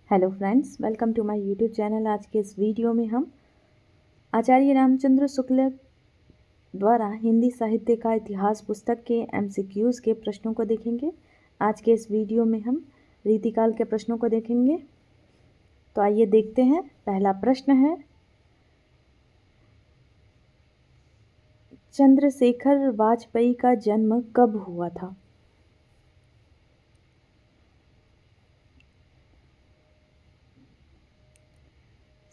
Hello friends, welcome to my YouTube channel. आज के इस वीडियो में हम आचार्य रामचंद्र शुक्ल द्वारा हिंदी साहित्य का इतिहास पुस्तक के एमसीक्यूज़ के प्रश्नों को देखेंगे। आज के इस वीडियो में हम रीतिकाल के प्रश्नों को देखेंगे। तो आइए देखते हैं। पहला प्रश्न है, चंद्रशेखर वाजपेयी का जन्म कब हुआ था?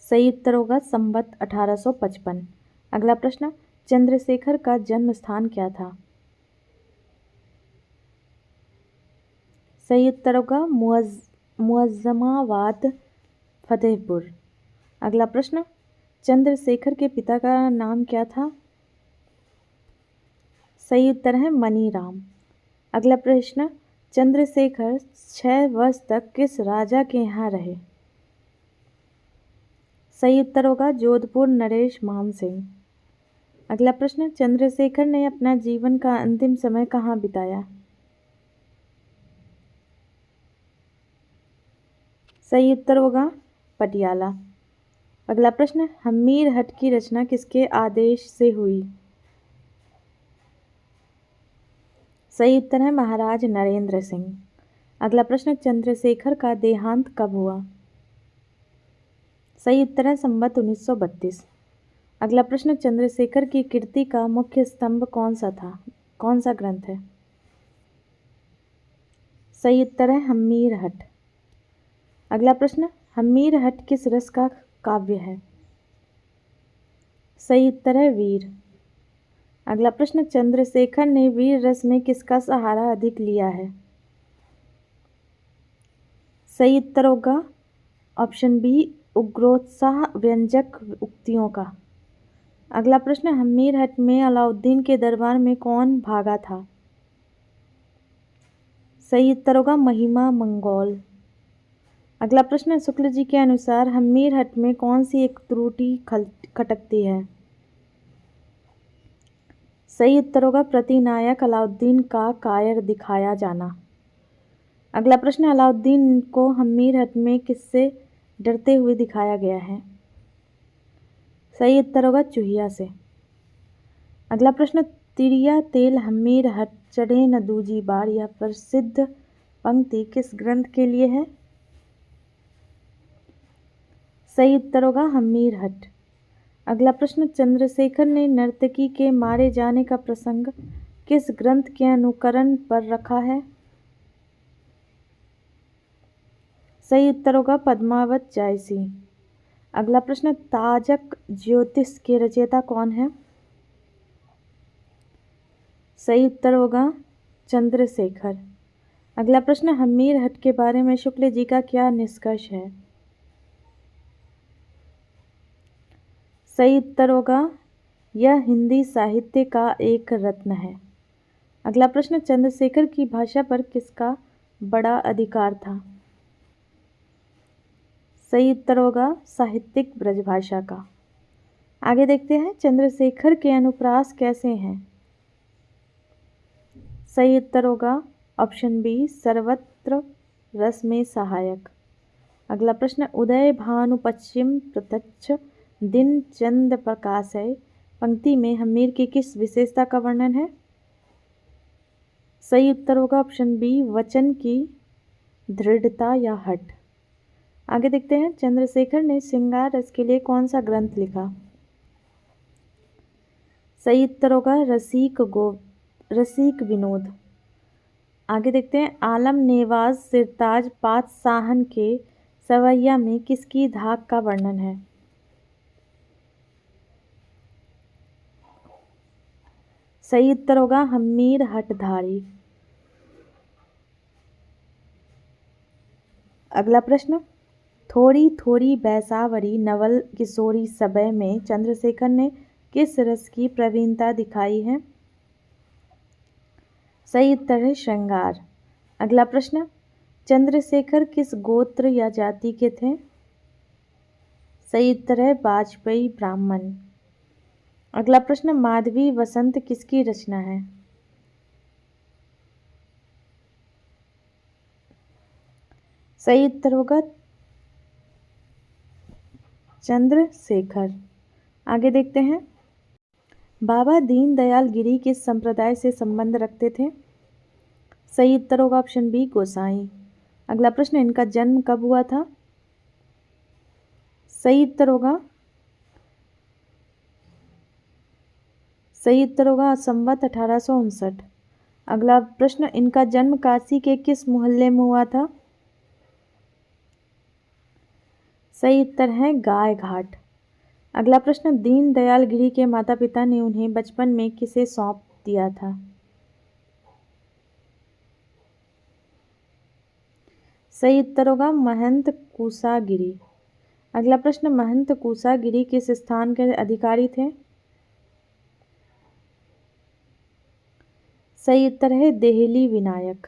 सही उत्तर होगा संवत 1855। अगला प्रश्न, चंद्रशेखर का जन्म स्थान क्या था? सही उत्तर होगा मुअज़्ज़माबाद, फतेहपुर। अगला प्रश्न, चंद्रशेखर के पिता का नाम क्या था? सही उत्तर है मनीराम। अगला प्रश्न, चंद्रशेखर 6 वर्ष तक किस राजा के यहाँ रहे? सही उत्तर होगा जोधपुर नरेश मान सिंह। अगला प्रश्न, चंद्रशेखर ने अपना जीवन का अंतिम समय कहाँ बिताया? सही उत्तर होगा पटियाला। अगला प्रश्न, हम्मीर हट की रचना किसके आदेश से हुई? सही उत्तर है महाराज नरेंद्र सिंह। अगला प्रश्न, चंद्रशेखर का देहांत कब हुआ? सही उत्तर है संवत 1932। अगला प्रश्न, चंद्रशेखर की कीर्ति का मुख्य स्तंभ कौन सा था? कौन सा ग्रंथ है? सही उत्तर है हम्मीर हट। अगला प्रश्न, हम्मीर हट किस रस का काव्य है? सही उत्तर है वीर। अगला प्रश्न, चंद्रशेखर ने वीर रस में किसका सहारा अधिक लिया है? सही उत्तर होगा ऑप्शन बी, उग्रोत्साह व्यंजक उक्तियों का। अगला प्रश्न, हम्मीर हट में अलाउद्दीन के दरबार में कौन भागा था? सही उत्तर होगा महिमा मंगोल। अगला प्रश्न, शुक्ल जी के अनुसार हम्मीर हट में कौन सी एक त्रुटि खटकती है? सही उत्तर होगा प्रतिनायक अलाउद्दीन का कायर दिखाया जाना। अगला प्रश्न, अलाउद्दीन को हम्मीर हट में किससे डरते हुए दिखाया गया है? सही उत्तर होगा चूहिया से। अगला प्रश्न, तिरिया तेल हम्मीर हट चढ़े न दूजी बार, यह प्रसिद्ध पंक्ति किस ग्रंथ के लिए है? सही उत्तर होगा हम्मीर हट। अगला प्रश्न, चंद्रशेखर ने नर्तकी के मारे जाने का प्रसंग किस ग्रंथ के अनुकरण पर रखा है? सही उत्तर होगा पद्मावत जायसी। अगला प्रश्न, ताजक ज्योतिष के रचयिता कौन है? सही उत्तर होगा चंद्रशेखर। अगला प्रश्न, हम्मीर हट के बारे में शुक्ल जी का क्या निष्कर्ष है? सही उत्तर होगा यह हिंदी साहित्य का एक रत्न है। अगला प्रश्न, चंद्रशेखर की भाषा पर किसका बड़ा अधिकार था? सही उत्तर होगा साहित्यिक ब्रजभाषा का। आगे देखते हैं, चंद्रशेखर के अनुप्रास कैसे हैं? सही उत्तर होगा ऑप्शन बी, सर्वत्र रस में सहायक। अगला प्रश्न, उदय भानु पश्चिम प्रत्यक्ष दिन चंद प्रकाश है पंक्ति में हम्मीर की किस विशेषता का वर्णन है? सही उत्तर होगा ऑप्शन बी, वचन की दृढ़ता या हठ। आगे देखते हैं, चंद्रशेखर ने श्रृंगार रस के लिए कौन सा ग्रंथ लिखा? सही उत्तर होगा रसिक विनोद। आगे देखते हैं, आलम नेवाज सिरताज पातशाहन के सवैया में किसकी धाक का वर्णन है? सही उत्तर होगा हम्मीर हठधारी। अगला प्रश्न, थोड़ी थोड़ी बैसावरी नवल किशोरी सबय में चंद्रशेखर ने किस रस की प्रवीणता दिखाई है? सही उत्तर है श्रृंगार। अगला प्रश्न, चंद्रशेखर किस गोत्र या जाति के थे? सही उत्तर है वाजपेयी ब्राह्मण। अगला प्रश्न, माधवी वसंत किसकी रचना है? सही उत्तर होगा चंद्रशेखर। आगे देखते हैं, बाबा दीनदयाल गिरी किस संप्रदाय से संबंध रखते थे? सही उत्तर होगा ऑप्शन बी, गोसाई। अगला प्रश्न, इनका जन्म कब हुआ था? सही उत्तर होगा संवत 1859। अगला प्रश्न, इनका जन्म काशी के किस मोहल्ले में हुआ था? सही उत्तर है गाय घाट। अगला प्रश्न, दीनदयाल गिरी के माता पिता ने उन्हें बचपन में किसे सौंप दिया था? सही उत्तर होगा महंत कुसागिरी। अगला प्रश्न, महंत कुसागिरी किस स्थान के अधिकारी थे? सही उत्तर है देहली विनायक।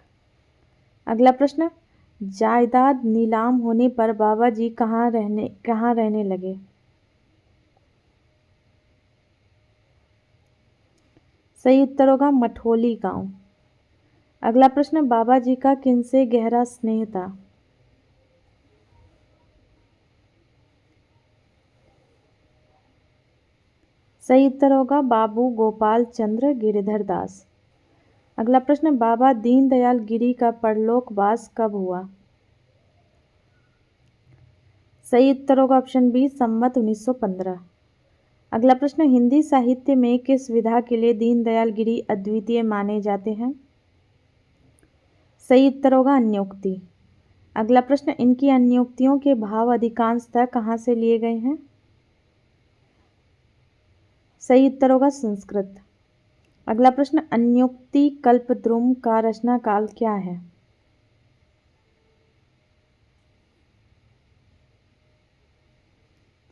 अगला प्रश्न, जायदाद नीलाम होने पर बाबा जी कहाँ रहने लगे? सही उत्तर होगा मठोली गांव। अगला प्रश्न, बाबा जी का किनसे गहरा स्नेह था? सही उत्तर होगा बाबू गोपाल चंद्र गिरधर दास। अगला प्रश्न, बाबा दीनदयाल गिरी का परलोकवास कब हुआ? सही उत्तर होगा ऑप्शन बी, संवत 1915। अगला प्रश्न, हिंदी साहित्य में किस विधा के लिए दीनदयाल गिरी अद्वितीय माने जाते हैं? सही उत्तर होगा अन्योक्ति। अगला प्रश्न, इनकी अन्योक्तियों के भाव अधिकांशतः कहाँ से लिए गए हैं? सही उत्तर होगा संस्कृत। अगला प्रश्न, अन्योक्ति कल्पद्रुम का रचना काल क्या है?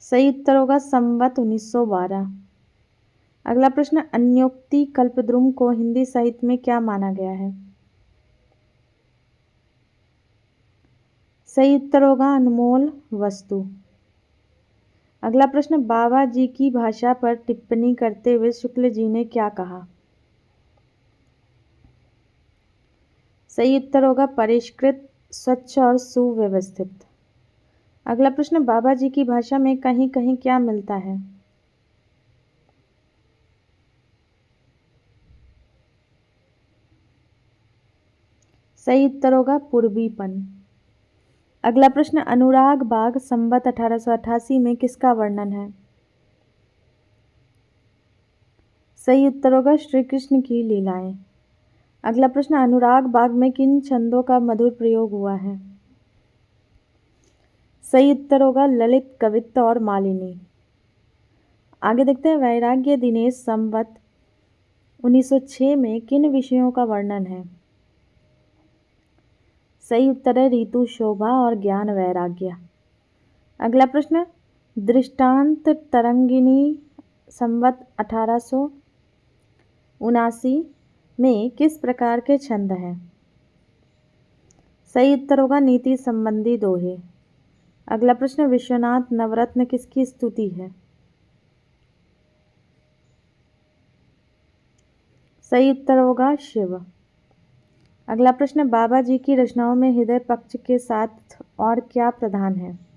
सही उत्तर होगा संवत 1912। अगला प्रश्न, अन्योक्ति कल्पद्रुम को हिंदी साहित्य में क्या माना गया है? सही उत्तर होगा अनमोल वस्तु। अगला प्रश्न, बाबा जी की भाषा पर टिप्पणी करते हुए शुक्ल जी ने क्या कहा? सही उत्तर होगा परिष्कृत, स्वच्छ और सुव्यवस्थित। अगला प्रश्न, बाबा जी की भाषा में कहीं कहीं क्या मिलता है? सही उत्तर होगा पूर्वीपन। अगला प्रश्न, अनुराग बाग संवत 1888 में किसका वर्णन है? सही उत्तर होगा श्री कृष्ण की लीलाएं। अगला प्रश्न, अनुराग बाग में किन छंदों का मधुर प्रयोग हुआ है? सही उत्तर होगा ललित, कवित्त और मालिनी। आगे देखते हैं, वैराग्य दिनेश संवत 1906 में किन विषयों का वर्णन है? सही उत्तर है ऋतु शोभा और ज्ञान वैराग्य। अगला प्रश्न, दृष्टांत तरंगिणी संवत 1879 में किस प्रकार के छंद हैं? सही उत्तर होगा नीति संबंधी दोहे। अगला प्रश्न, विश्वनाथ नवरत्न किसकी स्तुति है? सही उत्तर होगा शिव। अगला प्रश्न, बाबा जी की रचनाओं में हृदय पक्ष के साथ और क्या प्रधान है?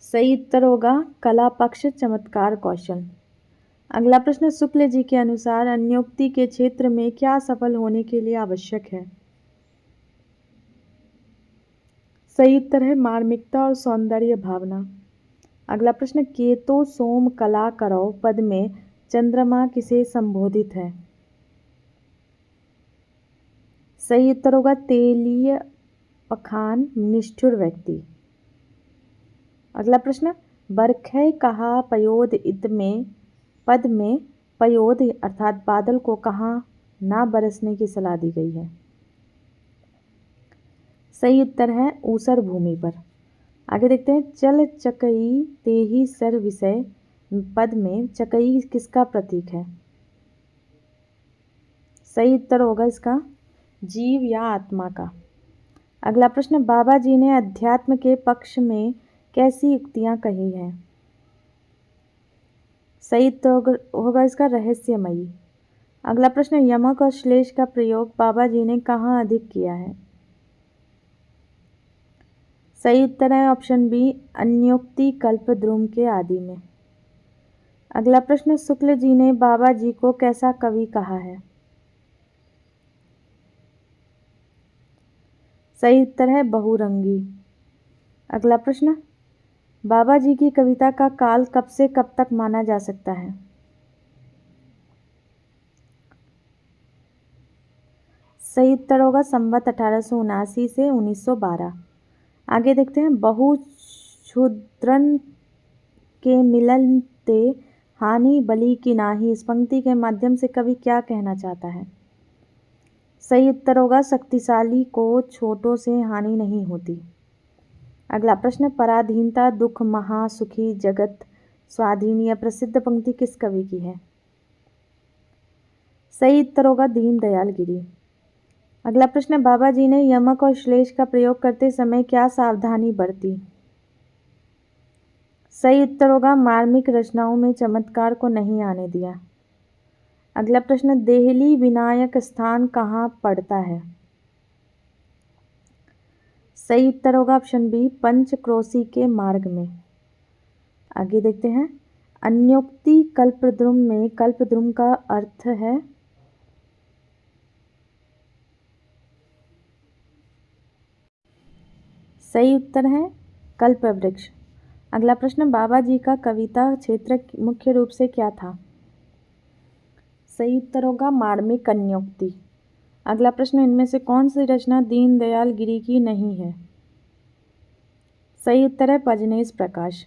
सही उत्तर होगा कला पक्ष, चमत्कार, कौशल। अगला प्रश्न, शुक्ल जी के अनुसार अन्योक्ति के क्षेत्र में क्या सफल होने के लिए आवश्यक है? सही उत्तर है मार्मिकता और सौंदर्य भावना। अगला प्रश्न, केतो सोम कला करौ पद में चंद्रमा किसे संबोधित है? सही उत्तर होगा तेलीय पखान, निष्ठुर व्यक्ति। अगला प्रश्न, बरखै कहा पयोद इत में पद में पयोद अर्थात बादल को कहाँ ना बरसने की सलाह दी गई है? सही उत्तर है ऊसर भूमि पर। आगे देखते हैं, चल चकई तेहि सर विषय पद में चकई किसका प्रतीक है? सही उत्तर होगा इसका जीव या आत्मा का। अगला प्रश्न, बाबा जी ने अध्यात्म के पक्ष में कैसी युक्तियां कही हैं? सही उत्तर होगा इसका रहस्यमयी। अगला प्रश्न, यमक और श्लेष का प्रयोग बाबा जी ने कहाँ अधिक किया है? सही उत्तर है ऑप्शन बी, अन्योक्ति कल्प द्रुम के आदि में। अगला प्रश्न, शुक्ल जी ने बाबा जी को कैसा कवि कहा है? सही उत्तर है बहुरंगी। अगला प्रश्न, बाबा जी की कविता का काल कब से कब तक माना जा सकता है? सही उत्तर होगा संवत 1879 से 1912। आगे देखते हैं, बहु क्षुद्रन के मिलन ते हानि बलि की नाही, इस पंक्ति के माध्यम से कवि क्या कहना चाहता है? सही उत्तर होगा शक्तिशाली को छोटों से हानि नहीं होती। अगला प्रश्न, पराधीनता दुख महा सुखी जगत स्वाधीन, यह प्रसिद्ध पंक्ति किस कवि की है? सही उत्तर होगा दीनदयाल गिरी। अगला प्रश्न, बाबा जी ने यमक और श्लेष का प्रयोग करते समय क्या सावधानी बरती? सही उत्तर होगा मार्मिक रचनाओं में चमत्कार को नहीं आने दिया। अगला प्रश्न, देहली विनायक स्थान कहाँ पड़ता है? सही उत्तर होगा ऑप्शन बी, पंचक्रोशी के मार्ग में। आगे देखते हैं, अन्योक्ति कल्पद्रुम में कल्पद्रुम का अर्थ है? सही उत्तर है कल्पवृक्ष। अगला प्रश्न, बाबा जी का कविता क्षेत्र मुख्य रूप से क्या था? सही उत्तर होगा मार्मिक अन्योक्ति। अगला प्रश्न, इनमें से कौन सी रचना दीनदयाल गिरी की नहीं है? सही उत्तर है पजनेस प्रकाश।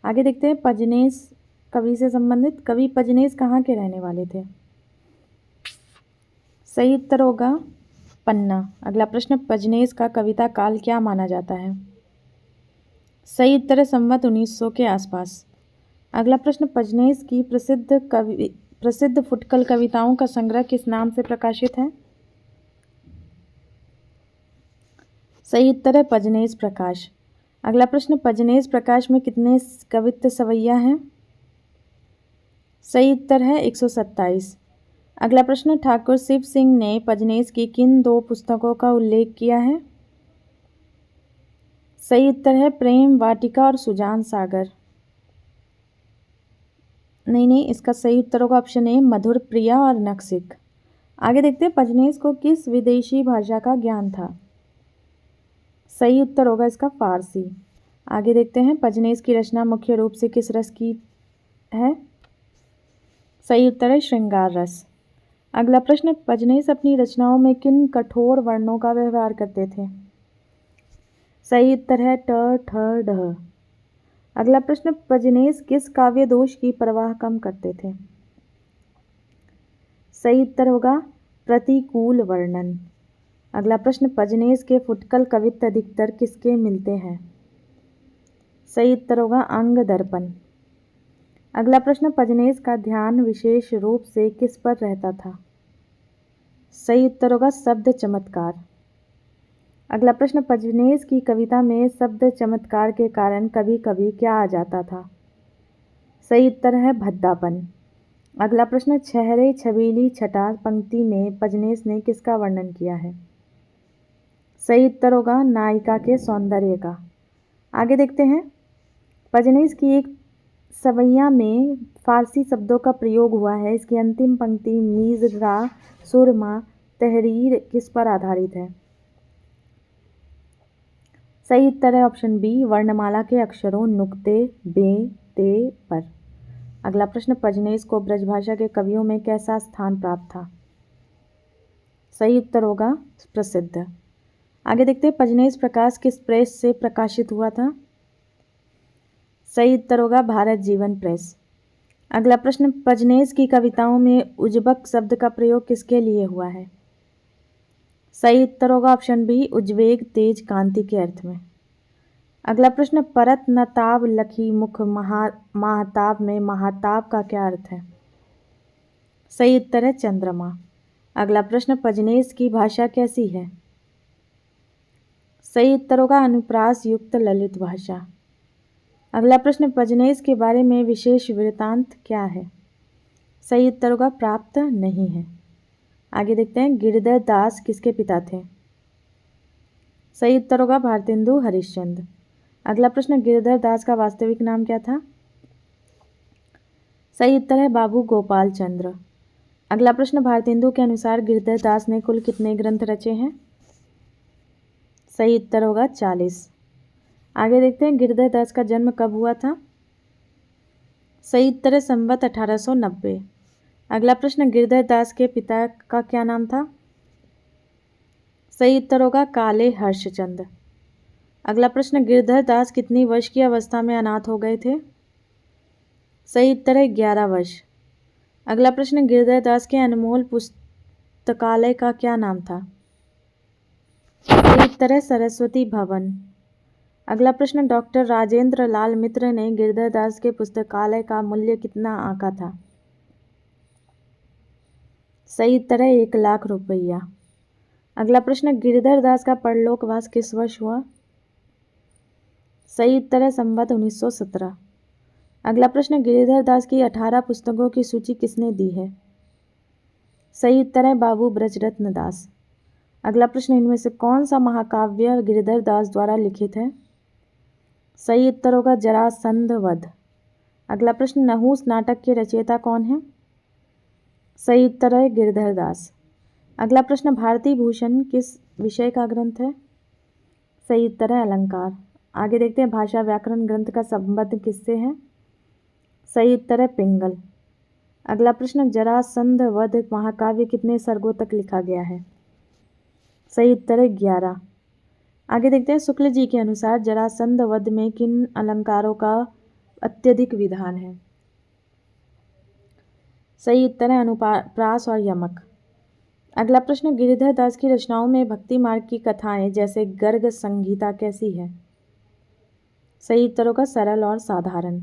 आगे देखते हैं, पजनेस कवि से संबंधित, कवि पजनेस कहाँ के रहने वाले थे? सही उत्तर होगा पन्ना। अगला प्रश्न, पजनेस का कविता काल क्या माना जाता है? सही उत्तर है संवत 1900 के आसपास। अगला प्रश्न, पजनेस की प्रसिद्ध फुटकल कविताओं का संग्रह किस नाम से प्रकाशित है? सही उत्तर है पजनेस प्रकाश। अगला प्रश्न, पजनेस प्रकाश में कितने कवित्त सवैया हैं? सही उत्तर है 127। अगला प्रश्न, ठाकुर शिव सिंह ने पजनेस की किन दो पुस्तकों का उल्लेख किया है? सही उत्तर है प्रेम वाटिका और सुजान सागर। नहीं, इसका सही उत्तर होगा ऑप्शन ए, मधुर प्रिया और नक्सिक। आगे देखते हैं, पजनेस को किस विदेशी भाषा का ज्ञान था? सही उत्तर होगा इसका फारसी। आगे देखते हैं, पजनेस की रचना मुख्य रूप से किस रस की है? सही उत्तर है श्रृंगार रस। अगला प्रश्न, पजनेस अपनी रचनाओं में किन कठोर वर्णों का व्यवहार करते थे? सही उत्तर है ट ठ ढ। अगला प्रश्न, पजनेस किस काव्य दोष की परवाह कम करते थे? सही उत्तर होगा प्रतिकूल वर्णन। अगला प्रश्न, पजनेस के फुटकल कवित्त अधिकतर किसके मिलते हैं? सही उत्तर होगा अंग दर्पण। अगला प्रश्न, पजनेस का ध्यान विशेष रूप से किस पर रहता था? सही उत्तर होगा शब्द चमत्कार। अगला प्रश्न, पजनेस की कविता में शब्द चमत्कार के कारण कभी कभी क्या आ जाता था? सही उत्तर है भद्दापन। अगला प्रश्न, छहरे छबीली छटा पंक्ति में पजनेस ने किसका वर्णन किया है? सही उत्तर होगा नायिका के सौंदर्य का। आगे देखते हैं, पजनेस की एक सवैया में फारसी शब्दों का प्रयोग हुआ है। इसकी अंतिम पंक्ति मीज़रा सुरमा तहरीर किस पर आधारित है? सही उत्तर है ऑप्शन बी, वर्णमाला के अक्षरों नुक्ते बे ते पर। अगला प्रश्न, पजनेस को ब्रजभाषा के कवियों में कैसा स्थान प्राप्त था? सही उत्तर होगा प्रसिद्ध। आगे देखते हैं, पजनेस प्रकाश किस प्रेस से प्रकाशित हुआ था? सही उत्तर होगा भारत जीवन प्रेस। अगला प्रश्न, पजनेस की कविताओं में उज्बक शब्द का प्रयोग किसके लिए हुआ है? सही उत्तर होगा ऑप्शन बी, उज्वेग तेज कांति के अर्थ में। अगला प्रश्न, परत नताब लखी मुख महाताब में महाताब का क्या अर्थ है? सही उत्तर है चंद्रमा। अगला प्रश्न, पजनेस की भाषा कैसी है? सही उत्तर होगा अनुप्रास युक्त ललित भाषा। अगला प्रश्न, पजनेस के बारे में विशेष वृत्तांत क्या है? सही उत्तर होगा प्राप्त नहीं है। आगे देखते हैं, गिरिधर दास किसके पिता थे? सही उत्तर होगा भारतेंदु हरिश्चंद्र। अगला प्रश्न, गिरधर दास का वास्तविक नाम क्या था? सही उत्तर है बाबू गोपाल चंद्र। अगला प्रश्न, भारतेंदु के अनुसार गिरधर दास ने कुल कितने ग्रंथ रचे हैं? सही उत्तर होगा 40। आगे देखते हैं, गिरधर दास का जन्म कब हुआ था? सही उत्तर है संवत 1890। अगला प्रश्न, गिरधर दास के पिता का क्या नाम था? सही उत्तर होगा काले हर्षचंद। अगला प्रश्न, गिरधर दास कितनी वर्ष की अवस्था में अनाथ हो गए थे? सही उत्तर है 11 वर्ष। अगला प्रश्न, गिरधर दास के अनमोल पुस्तकालय का क्या नाम था? सही उत्तर है सरस्वती भवन। अगला प्रश्न, डॉक्टर राजेंद्र लाल मित्र ने गिरधर दास के पुस्तकालय का मूल्य कितना आंका था? सही उत्तर है 1 लाख रुपया। अगला प्रश्न, गिरधर दास का परलोकवास किस वर्ष हुआ? सही उत्तर है संवत 1917। अगला प्रश्न, गिरधर दास की 18 पुस्तकों की सूची किसने दी है? सही उत्तर है बाबू ब्रजरत्न दास। अगला प्रश्न, इनमें से कौन सा महाकाव्य गिरधर दास द्वारा लिखित है? सही उत्तर होगा जरासंध वध। अगला प्रश्न, नहुस नाटक के रचयिता कौन है? सही उत्तर है गिरधर दास। अगला प्रश्न, भारती भूषण किस विषय का ग्रंथ है? सही उत्तर है अलंकार। आगे देखते हैं, भाषा व्याकरण ग्रंथ का संबंध किससे है? सही उत्तर है पिंगल। अगला प्रश्न, जरासंध वध महाकाव्य कितने सर्गों तक लिखा गया है? सही उत्तर है 11। आगे देखते हैं, शुक्ल जी के अनुसार जरासंध वध में किन अलंकारों का अत्यधिक विधान है? सही उत्तर है अनुप्रास और यमक। अगला प्रश्न, गिरिधर दास की रचनाओं में भक्ति मार्ग की कथाएं जैसे गर्ग संगीता कैसी है? सही उत्तर होगा सरल और साधारण।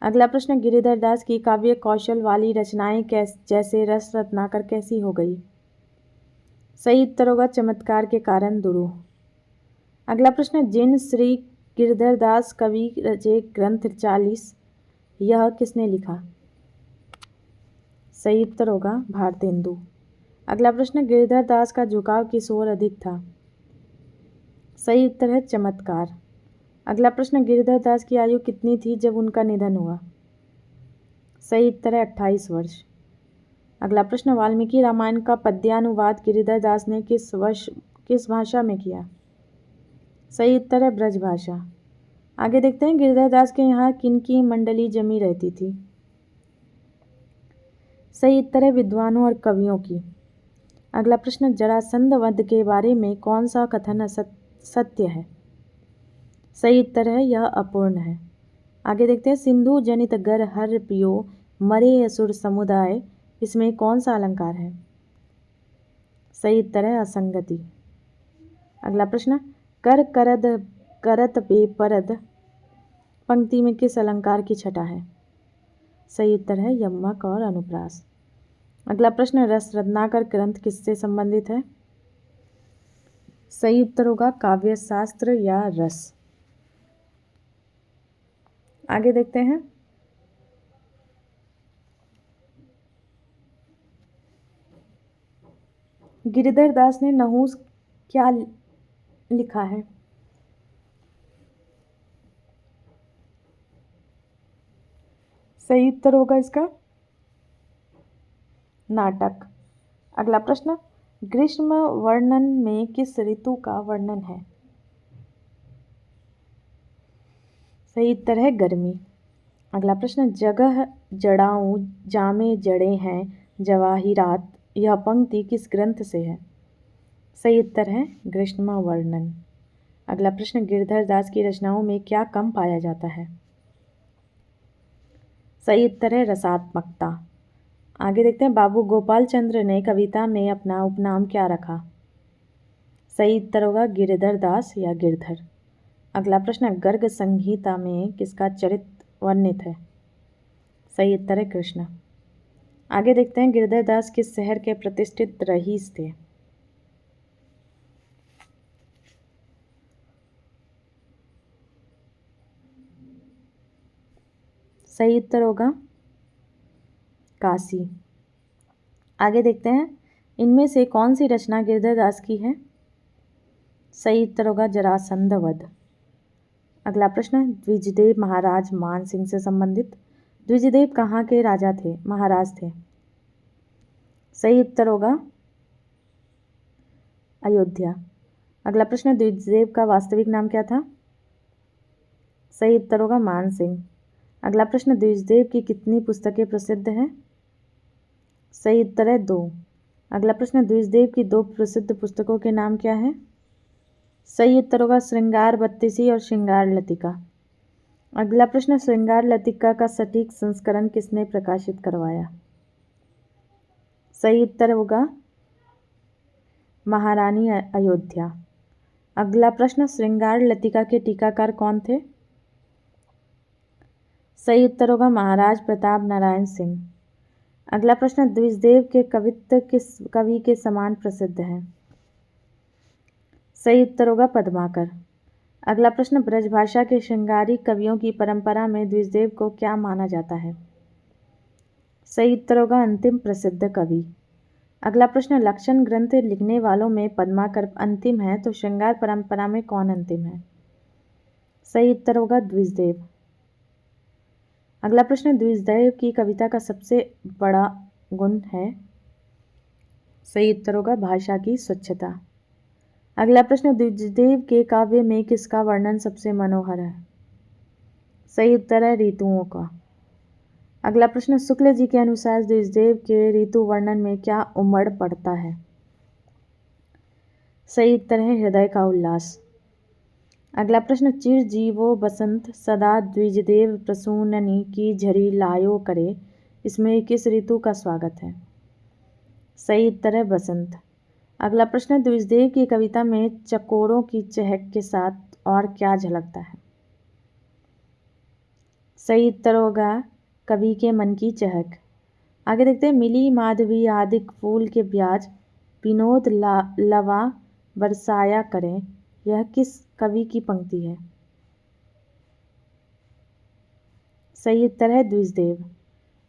अगला प्रश्न, गिरिधर दास की काव्य कौशल वाली रचनाएं जैसे रस रत्नाकर कैसी हो गई? सही उत्तर होगा चमत्कार के कारण दुरूह। अगला प्रश्न, जिन श्री गिरधर दास कवि रचे ग्रंथ 40 यह किसने लिखा? सही उत्तर होगा भारतेंदु। अगला प्रश्न, गिरधर दास का झुकाव किस ओर अधिक था? सही उत्तर है चमत्कार। अगला प्रश्न, गिरधर दास की आयु कितनी थी जब उनका निधन हुआ? सही उत्तर है 28 वर्ष। अगला प्रश्न, वाल्मीकि रामायण का पद्यानुवाद गिरिधर दास ने किस भाषा में किया? सही उत्तर है ब्रज भाषा। आगे देखते हैं, गिरिधर दास के यहाँ किनकी मंडली जमी रहती थी? सही उत्तर है विद्वानों और कवियों की। अगला प्रश्न, जरासंध वध के बारे में कौन सा कथन सत्य है? सही उत्तर है यह अपूर्ण है। आगे देखते हैं, सिंधु जनित गर हर पियो मरे असुर समुदाय इसमें कौन सा अलंकार है? सही उत्तर है असंगति। अगला प्रश्न, कर करद करत बेपरद पंक्ति में किस अलंकार की छटा है? सही उत्तर है यमक और अनुप्रास। अगला प्रश्न, रस रत्नाकर ग्रंथ किससे संबंधित है? सही उत्तर होगा काव्य शास्त्र या रस। आगे देखते हैं, गिरिधर दास ने नहुस क्या लिखा है? सही उत्तर होगा इसका नाटक। अगला प्रश्न, ग्रीष्म वर्णन में किस ऋतु का वर्णन है? सही उत्तर है गर्मी। अगला प्रश्न, जगह जड़ाऊं जामे जड़े हैं जवाहिरात यह पंक्ति किस ग्रंथ से है? सही उत्तर है ग्रीष्म वर्णन। अगला प्रश्न, गिरधर दास की रचनाओं में क्या कम पाया जाता है? सही उत्तर है रसात्मकता। आगे देखते हैं, बाबू गोपाल चंद्र ने कविता में अपना उपनाम क्या रखा? सही उत्तर होगा गिरधर दास या गिरधर। अगला प्रश्न, गर्ग संहिता में किसका चरित्र वर्णित है? सही उत्तर है कृष्ण। आगे देखते हैं, गिरधर दास किस शहर के प्रतिष्ठित रईस थे? सही उत्तर होगा काशी। आगे देखते हैं, इनमें से कौन सी रचना गिरधर दास की है? सही उत्तर होगा जरासंध वध। अगला प्रश्न, द्विजदेव महाराज मान सिंह से संबंधित। द्विजदेव कहाँ के राजा थे, महाराज थे? सही उत्तर होगा अयोध्या। अगला प्रश्न, द्विजदेव का वास्तविक नाम क्या था? सही उत्तर होगा मान सिंह। अगला प्रश्न, द्विजदेव की कितनी पुस्तकें प्रसिद्ध हैं? सही उत्तर है 2। अगला प्रश्न, द्विजदेव की 2 प्रसिद्ध पुस्तकों के नाम क्या हैं? सही उत्तर होगा श्रृंगार बत्तीसी और श्रृंगार लतिका। अगला प्रश्न, श्रृंगार लतिका का सटीक संस्करण किसने प्रकाशित करवाया? सही उत्तर होगा महारानी अयोध्या। अगला प्रश्न, श्रृंगार लतिका के टीकाकार कौन थे? सही उत्तर होगा महाराज प्रताप नारायण सिंह। अगला प्रश्न, द्विजदेव के कवित्व किस कवि के समान प्रसिद्ध हैं? सही उत्तर होगा पद्माकर। अगला प्रश्न, ब्रजभाषा के श्रृंगारी कवियों की परंपरा में द्विजदेव को क्या माना जाता है? सही उत्तर होगा अंतिम प्रसिद्ध कवि। अगला प्रश्न, लक्षण ग्रंथ लिखने वालों में पद्माकर अंतिम है तो श्रृंगार परंपरा में कौन अंतिम है? सही उत्तर होगा द्विजदेव। अगला प्रश्न, द्विजदेव की कविता का सबसे बड़ा गुण है? सही उत्तर होगा भाषा की स्वच्छता। अगला प्रश्न, द्विजदेव के काव्य में किसका वर्णन सबसे मनोहर है? सही उत्तर है ऋतुओं का। अगला प्रश्न, शुक्ल जी के अनुसार द्विजदेव के ऋतु वर्णन में क्या उमड़ पड़ता है? सही उत्तर है हृदय का उल्लास। अगला प्रश्न, चिरजीवो बसंत सदा द्विजदेव प्रसूननी की झरी लायो करे, इसमें किस ऋतु का स्वागत है? सही उत्तर है बसंत। अगला प्रश्न, द्विजदेव की कविता में चकोरों की चहक के साथ और क्या झलकता है? सही उत्तर होगा कवि के मन की चहक। आगे देखते हैं, मिली माधवी आदिक फूल के ब्याज विनोद लवा बरसाया करें, यह किस कवि की पंक्ति है? सही उत्तर है द्विजदेव।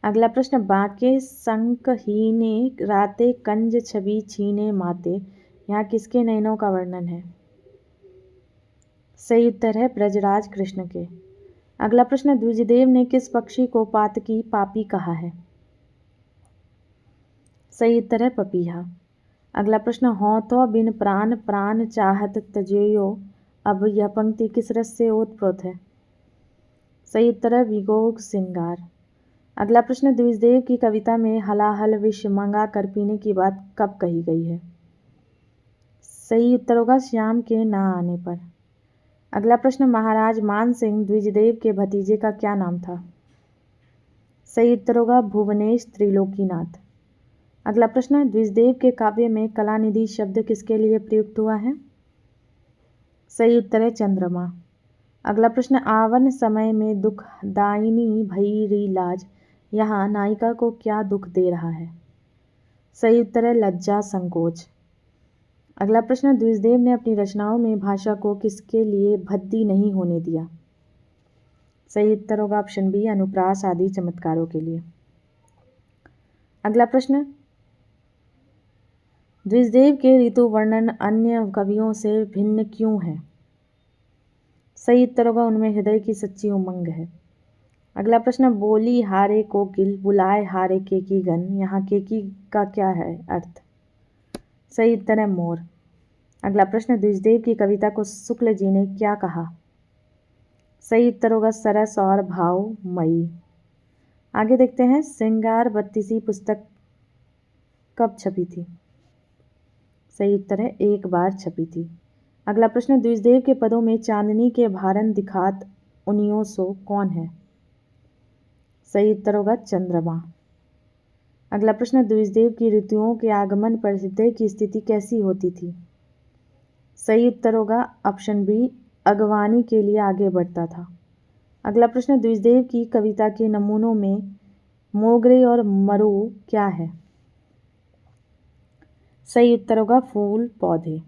अगला प्रश्न, बाके संकहीने राते कंज छवि छीने माते, यहाँ किसके नयनों का वर्णन है? सही उत्तर है ब्रजराज कृष्ण के। अगला प्रश्न, द्विजदेव ने किस पक्षी को पातकी पापी कहा है? सही उत्तर है पपीहा। अगला प्रश्न, हों तो बिन प्राण प्राण चाहत तजेयो, अब यह पंक्ति किस रस से ओतप्रोत है? सही उत्तर है विगोग श्रृंगार। अगला प्रश्न, द्विजदेव की कविता में हलाहल विष मंगा कर पीने की बात कब कही गई है? सही उत्तर होगा श्याम के ना आने पर। अगला प्रश्न, महाराज मान सिंह द्विजदेव के भतीजे का क्या नाम था? सही उत्तर होगा भुवनेश त्रिलोकीनाथ। अगला प्रश्न, द्विजदेव के काव्य में कलानिधि शब्द किसके लिए प्रयुक्त हुआ है? सही उत्तर है चंद्रमा। अगला प्रश्न, आवन समय में दुख दायिनी भैरी लाज, यहाँ नायिका को क्या दुख दे रहा है? सही उत्तर है लज्जा संकोच। अगला प्रश्न, द्विजदेव ने अपनी रचनाओं में भाषा को किसके लिए भद्दी नहीं होने दिया? सही उत्तर होगा ऑप्शन बी, अनुप्रास आदि चमत्कारों के लिए। अगला प्रश्न, द्विजदेव के ऋतु वर्णन अन्य कवियों से भिन्न क्यों है? सही उत्तर होगा उनमें हृदय की सच्ची उमंग है। अगला प्रश्न, बोली हारे कोकिल बुलाए हारे केकी गन, यहाँ केकी का क्या है अर्थ? सही उत्तर है मोर। अगला प्रश्न, द्विजदेव की कविता को शुक्ल जी ने क्या कहा? सही उत्तर होगा सरस और भावमयी। आगे देखते हैं, श्रृंगार बत्तीसी पुस्तक कब छपी थी? सही उत्तर है एक बार छपी थी। अगला प्रश्न, द्विजदेव के पदों में चांदनी के भारन दिखात उनियों सो कौन है? सही उत्तर होगा चंद्रमा। अगला प्रश्न, द्विजदेव की ऋतुओं के आगमन पर हृदय की स्थिति कैसी होती थी? सही उत्तर होगा ऑप्शन बी, अगवानी के लिए आगे बढ़ता था। अगला प्रश्न, द्विजदेव की कविता के नमूनों में मोगरे और मरु क्या है? सही उत्तर होगा फूल पौधे।